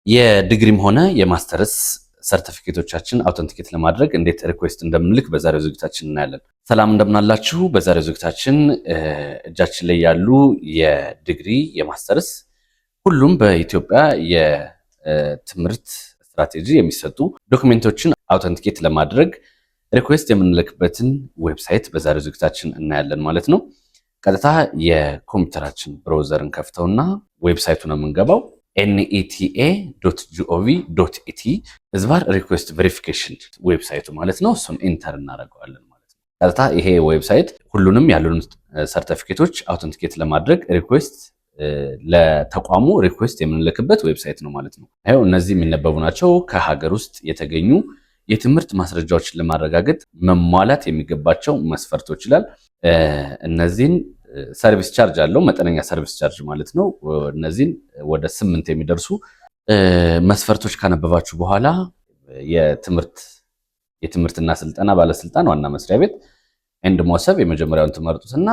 የዲግሪም ሆነ የማስተርስ ሰርቲፊኬቶቻችን አውተንቲኬት ለማድረግ እንዴት ሪኩዌስት እንደምንልክ በዛሬው ዝግጅታችን እናያለን። ሰላም እንደምናላችሁ። በዛሬው ዝግጅታችን እጃችን ላይ ያሉ የዲግሪ የማስተርስ ሁሉም በኢትዮጵያ የትምህርት ስትራቴጂ የሚሰጡ ዶክመንቶችን አውተንቲኬት ለማድረግ ሪኩዌስት የምንልክበትን ዌብሳይት በዛሬው ዝግጅታችን እናያለን ማለት ነው። ቀጥታ የኮምፒውተራችን ብራውዘርን ከፍተውና ዌብሳይቱን ነው የምንገባው neta.gov.et ሪኩዌስት ቬሪፊኬሽን ዌብሳይቱ ማለት ነው። እሱን ኢንተር እናደርገዋለን ማለት ነው። ቀጥታ ይሄ ዌብሳይት ሁሉንም ያሉን ሰርቲፊኬቶች አውተንቲኬት ለማድረግ ሪኩዌስት ለተቋሙ ሪኩዌስት የምንልክበት ዌብሳይት ነው ማለት ነው። ይሄው እነዚህ የሚነበቡ ናቸው። ከሀገር ውስጥ የተገኙ የትምህርት ማስረጃዎችን ለማረጋገጥ መሟላት የሚገባቸው መስፈርቶች ይላል። እነዚህን ሰርቪስ ቻርጅ አለው፣ መጠነኛ ሰርቪስ ቻርጅ ማለት ነው። እነዚህን ወደ 8 የሚደርሱ መስፈርቶች ካነበባችሁ በኋላ የትምህርትና ስልጠና ባለስልጣን ዋና መስሪያ ቤት ኤንድ ሞሰብ የመጀመሪያውን ትመርጡትና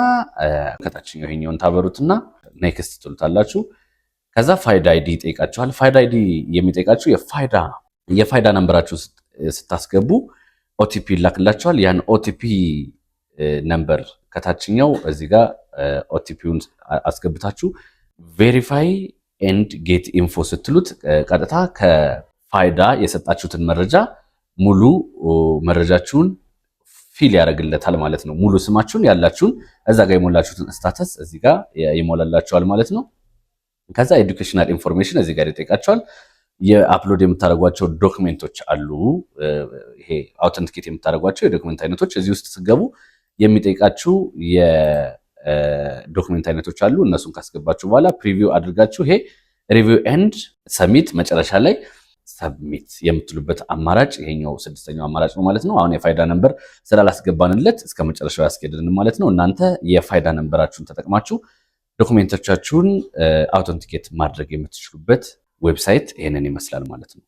ከታችኛው ይሄኛውን ታበሩትና ኔክስት ትሉታላችሁ። ከዛ ፋይዳ አይዲ ይጠይቃችኋል። ፋይዳ አይዲ የሚጠይቃችሁ የፋይዳ ነምበራችሁ ስታስገቡ ኦቲፒ ይላክላችኋል። ያን ኦቲፒ ነምበር ከታችኛው እዚህ ጋር ኦቲፒውን አስገብታችሁ ቬሪፋይ ኤንድ ጌት ኢንፎ ስትሉት ቀጥታ ከፋይዳ የሰጣችሁትን መረጃ ሙሉ መረጃችሁን ፊል ያደርግለታል ማለት ነው። ሙሉ ስማችሁን ያላችሁን እዛ ጋር የሞላችሁትን ስታተስ እዚህ ጋር ይሞላላችኋል ማለት ነው። ከዛ ኤዱኬሽናል ኢንፎርሜሽን እዚህ ጋር ይጠይቃችኋል። የአፕሎድ የምታደርጓቸው ዶክመንቶች አሉ። ይሄ አውተንቲኬት የምታደርጓቸው የዶክመንት አይነቶች እዚህ ውስጥ ስገቡ የሚጠይቃችሁ የዶክመንት አይነቶች አሉ። እነሱን ካስገባችሁ በኋላ ፕሪቪው አድርጋችሁ ይሄ ሪቪው ኤንድ ሰሚት መጨረሻ ላይ ሰብሚት የምትሉበት አማራጭ ይሄኛው 6ኛው አማራጭ ነው ማለት ነው። አሁን የፋይዳ ነምበር ስላላስገባንለት እስከ መጨረሻው ያስኬድልን ማለት ነው። እናንተ የፋይዳ ነምበራችሁን ተጠቅማችሁ ዶክመንቶቻችሁን አውተንቲኬት ማድረግ የምትችሉበት ዌብሳይት ይሄንን ይመስላል ማለት ነው።